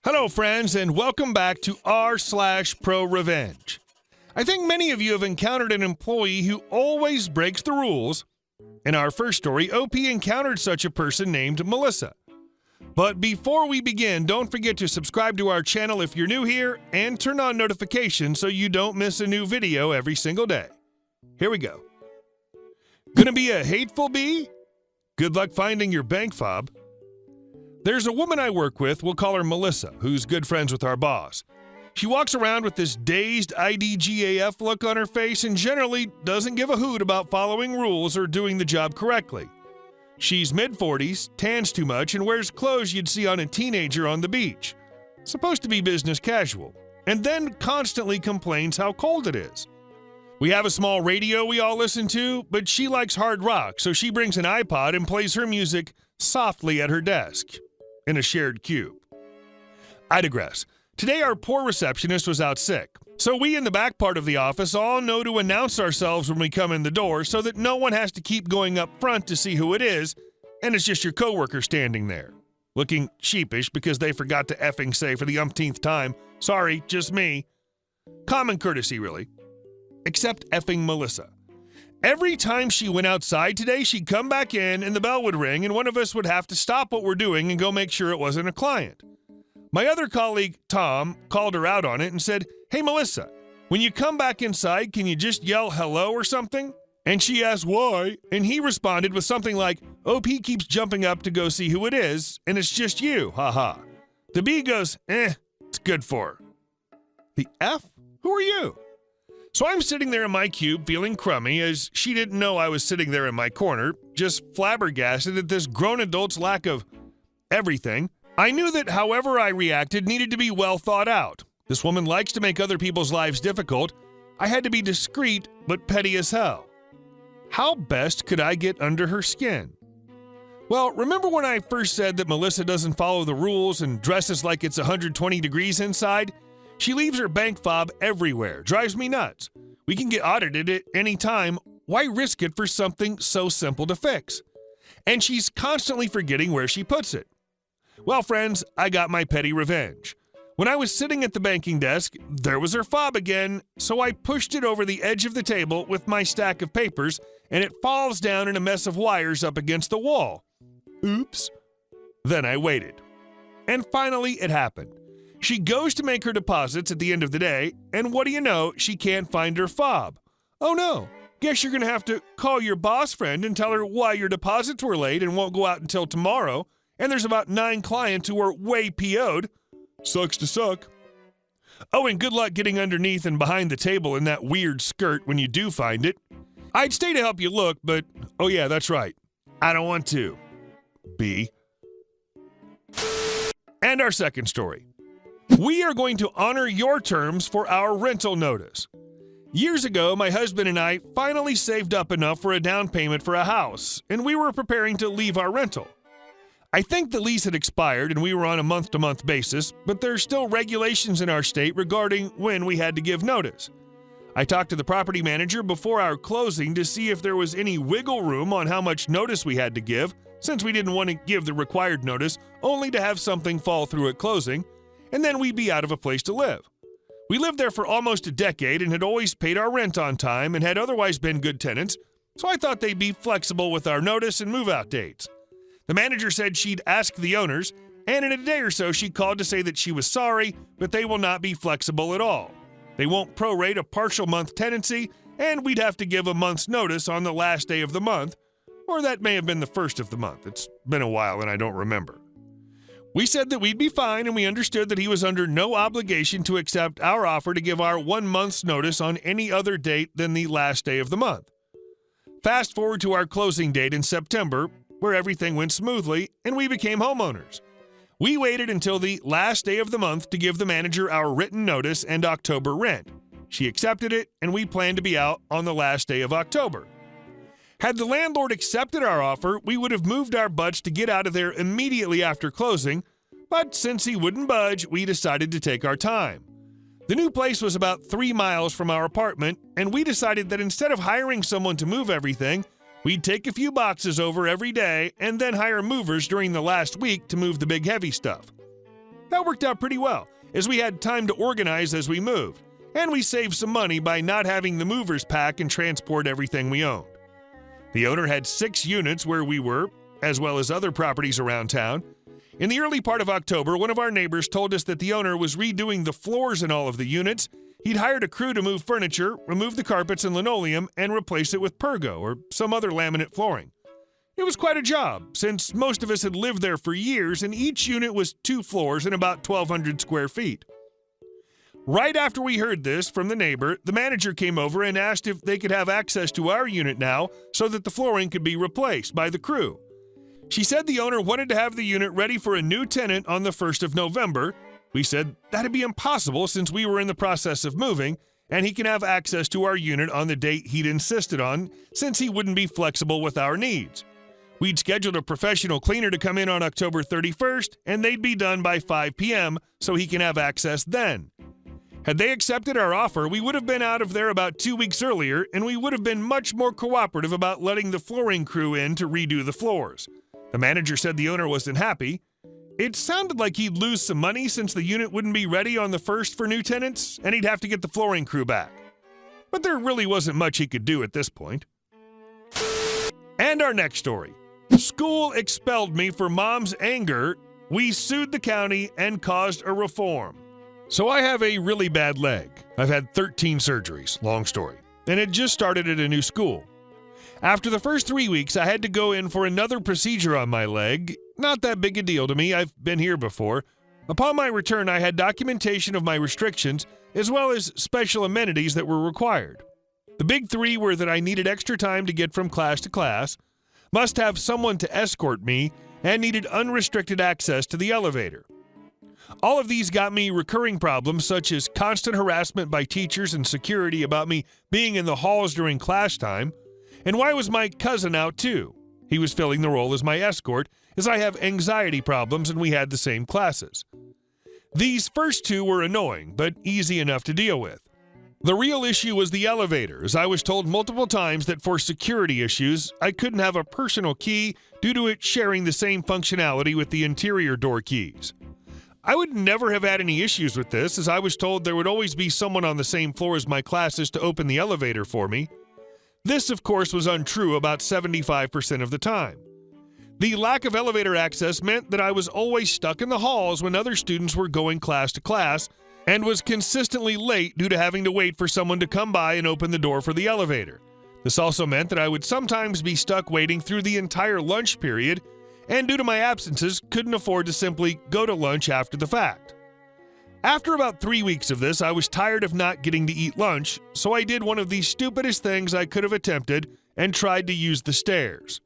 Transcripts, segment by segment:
Hello, friends, and welcome back to r/ProRevenge. I think many of you have encountered an employee who always breaks the rules. In our first story, OP encountered such a person named Melissa. But before we begin, don't forget to subscribe to our channel if you're new here and turn on notifications so you don't miss a new video every single day. Here we go. Gonna be a hateful bee? Good luck finding your bank fob. There's a woman I work with, we'll call her Melissa, who's good friends with our boss. She walks around with this dazed IDGAF look on her face and generally doesn't give a hoot about following rules or doing the job correctly. She's mid-40s, tans too much, and wears clothes you'd see on a teenager on the beach. Supposed to be business casual, and then constantly complains how cold it is. We have a small radio we all listen to, but she likes hard rock, so she brings an iPod and plays her music softly at her desk in a shared cube. I digress. Today our poor receptionist was out sick, so we in the back part of the office all know to announce ourselves when we come in the door so that no one has to keep going up front to see who it is, and it's just your coworker standing there, looking sheepish because they forgot to effing say for the umpteenth time, "Sorry, just me." Common courtesy, really. Except effing Melissa. Every time she went outside today, she'd come back in and the bell would ring and one of us would have to stop what we're doing and go make sure it wasn't a client. My other colleague, Tom, called her out on it and said, "Hey, Melissa, when you come back inside, can you just yell hello or something?" And she asked why, and he responded with something like, "OP keeps jumping up to go see who it is, and it's just you, haha." The B goes, it's good for her. The F? Who are you? So I'm sitting there in my cube feeling crummy as she didn't know I was sitting there in my corner, just flabbergasted at this grown adult's lack of everything. I knew that however I reacted needed to be well thought out. This woman likes to make other people's lives difficult. I had to be discreet but petty as hell. How best could I get under her skin? Well, remember when I first said that Melissa doesn't follow the rules and dresses like it's 120 degrees inside? She leaves her bank fob everywhere. Drives me nuts. We can get audited at any time. Why risk it for something so simple to fix? And she's constantly forgetting where she puts it. Well, friends, I got my petty revenge. When I was sitting at the banking desk, there was her fob again, so I pushed it over the edge of the table with my stack of papers, and it falls down in a mess of wires up against the wall. Oops. Then I waited. And finally, it happened. She goes to make her deposits at the end of the day, and what do you know, she can't find her fob. Oh no, guess you're gonna have to call your boss friend and tell her why your deposits were late and won't go out until tomorrow, and there's about 9 clients who are way PO'd. Sucks to suck. Oh, and good luck getting underneath and behind the table in that weird skirt when you do find it. I'd stay to help you look, but oh yeah, that's right. I don't want to. B. And our second story. We are going to honor your terms for our rental notice. Years ago, my husband and I finally saved up enough for a down payment for a house, and we were preparing to leave our rental. I think the lease had expired and we were on a month-to-month basis, but there's still regulations in our state regarding when we had to give notice. I talked to the property manager before our closing to see if there was any wiggle room on how much notice we had to give, since we didn't want to give the required notice only to have something fall through at closing, and then we'd be out of a place to live. We lived there for almost a decade and had always paid our rent on time and had otherwise been good tenants, so I thought they'd be flexible with our notice and move-out dates. The manager said she'd ask the owners, and in a day or so she called to say that she was sorry, but they will not be flexible at all. They won't prorate a partial month tenancy, and we'd have to give a month's notice on the last day of the month, or that may have been the first of the month. It's been a while and I don't remember. We said that we'd be fine, and we understood that he was under no obligation to accept our offer to give our 1 month's notice on any other date than the last day of the month. Fast forward to our closing date in September, where everything went smoothly, and we became homeowners. We waited until the last day of the month to give the manager our written notice and October rent. She accepted it, and we planned to be out on the last day of October. Had the landlord accepted our offer, we would have moved our butts to get out of there immediately after closing, but since he wouldn't budge, we decided to take our time. The new place was about 3 miles from our apartment, and we decided that instead of hiring someone to move everything, we'd take a few boxes over every day and then hire movers during the last week to move the big heavy stuff. That worked out pretty well, as we had time to organize as we moved, and we saved some money by not having the movers pack and transport everything we owned. The owner had 6 units where we were, as well as other properties around town. In the early part of October, one of our neighbors told us that the owner was redoing the floors in all of the units. He'd hired a crew to move furniture, remove the carpets and linoleum, and replace it with pergo or some other laminate flooring. It was quite a job, since most of us had lived there for years, and each unit was 2 floors and about 1,200 square feet. Right after we heard this from the neighbor, the manager came over and asked if they could have access to our unit now so that the flooring could be replaced by the crew. She said the owner wanted to have the unit ready for a new tenant on the 1st of November. We said that'd be impossible since we were in the process of moving, and he can have access to our unit on the date he'd insisted on since he wouldn't be flexible with our needs. We'd scheduled a professional cleaner to come in on October 31st, and they'd be done by 5 p.m. so he can have access then. Had they accepted our offer, we would have been out of there about 2 weeks earlier, and we would have been much more cooperative about letting the flooring crew in to redo the floors. The manager said the owner wasn't happy. It sounded like he'd lose some money since the unit wouldn't be ready on the 1st for new tenants, and he'd have to get the flooring crew back. But there really wasn't much he could do at this point. And our next story. School expelled me for mom's anger. We sued the county and caused a reform. So I have a really bad leg. I've had 13 surgeries, long story, and it just started at a new school. After the first 3 weeks, I had to go in for another procedure on my leg. Not that big a deal to me, I've been here before. Upon my return, I had documentation of my restrictions, as well as special amenities that were required. The big 3 were that I needed extra time to get from class to class, must have someone to escort me, and needed unrestricted access to the elevator. All of these got me recurring problems such as constant harassment by teachers and security about me being in the halls during class time. And why was my cousin out too? He was filling the role as my escort, as I have anxiety problems and we had the same classes. These first 2 were annoying, but easy enough to deal with. The real issue was the elevator, as I was told multiple times that for security issues, I couldn't have a personal key due to it sharing the same functionality with the interior door keys. I would never have had any issues with this, as I was told there would always be someone on the same floor as my classes to open the elevator for me. This, of course, was untrue about 75% of the time. The lack of elevator access meant that I was always stuck in the halls when other students were going class to class, and was consistently late due to having to wait for someone to come by and open the door for the elevator. This also meant that I would sometimes be stuck waiting through the entire lunch period, and due to my absences, couldn't afford to simply go to lunch after the fact. After about 3 weeks of this, I was tired of not getting to eat lunch, so I did one of the stupidest things I could have attempted and tried to use the stairs.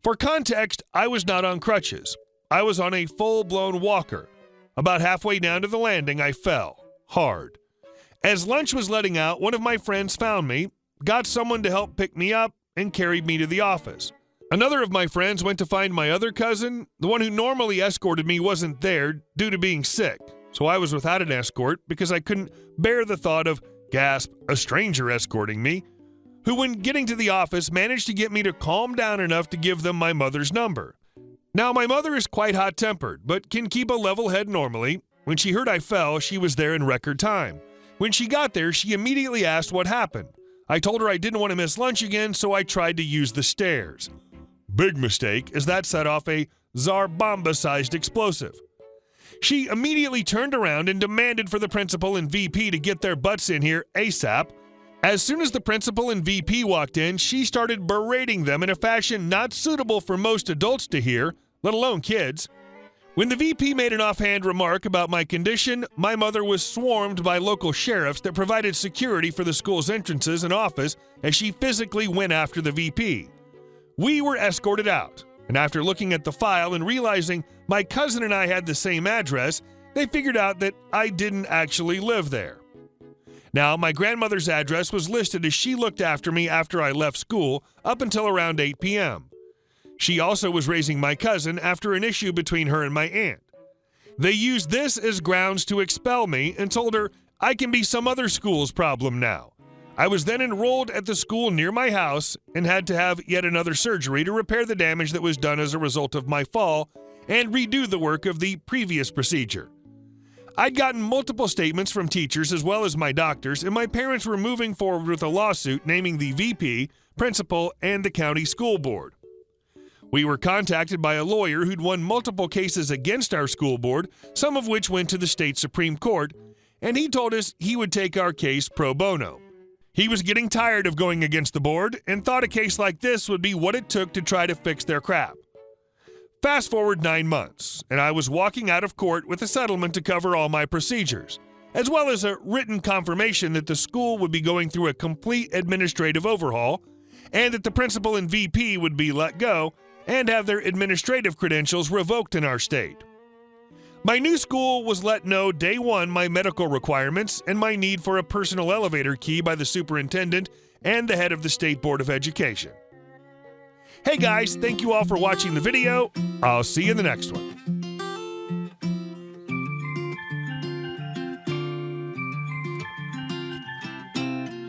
For context, I was not on crutches. I was on a full-blown walker. About halfway down to the landing, I fell. Hard. As lunch was letting out, one of my friends found me, got someone to help pick me up, and carried me to the office. Another of my friends went to find my other cousin. The one who normally escorted me wasn't there due to being sick, so I was without an escort because I couldn't bear the thought of, gasp, a stranger escorting me, who when getting to the office managed to get me to calm down enough to give them my mother's number. Now, my mother is quite hot-tempered, but can keep a level head normally. When she heard I fell, she was there in record time. When she got there, she immediately asked what happened. I told her I didn't want to miss lunch again, so I tried to use the stairs. Big mistake, as that set off a Tsar Bomba-sized explosive. She immediately turned around and demanded for the principal and VP to get their butts in here ASAP. As soon as the principal and VP walked in, she started berating them in a fashion not suitable for most adults to hear, let alone kids. When the VP made an offhand remark about my condition, my mother was swarmed by local sheriffs that provided security for the school's entrances and office as she physically went after the VP. We were escorted out, and after looking at the file and realizing my cousin and I had the same address, they figured out that I didn't actually live there. Now, my grandmother's address was listed as she looked after me after I left school up until around 8 p.m. She also was raising my cousin after an issue between her and my aunt. They used this as grounds to expel me and told her I can be some other school's problem now. I was then enrolled at the school near my house and had to have yet another surgery to repair the damage that was done as a result of my fall and redo the work of the previous procedure. I'd gotten multiple statements from teachers as well as my doctors, and my parents were moving forward with a lawsuit naming the VP, principal, and the county school board. We were contacted by a lawyer who'd won multiple cases against our school board, some of which went to the state Supreme Court, and he told us he would take our case pro bono. He was getting tired of going against the board and thought a case like this would be what it took to try to fix their crap. Fast forward 9 months, and I was walking out of court with a settlement to cover all my procedures, as well as a written confirmation that the school would be going through a complete administrative overhaul, and that the principal and VP would be let go and have their administrative credentials revoked in our state. My new school was let know day one my medical requirements and my need for a personal elevator key by the superintendent and the head of the State Board of Education. Hey guys, thank you all for watching the video. I'll see you in the next one.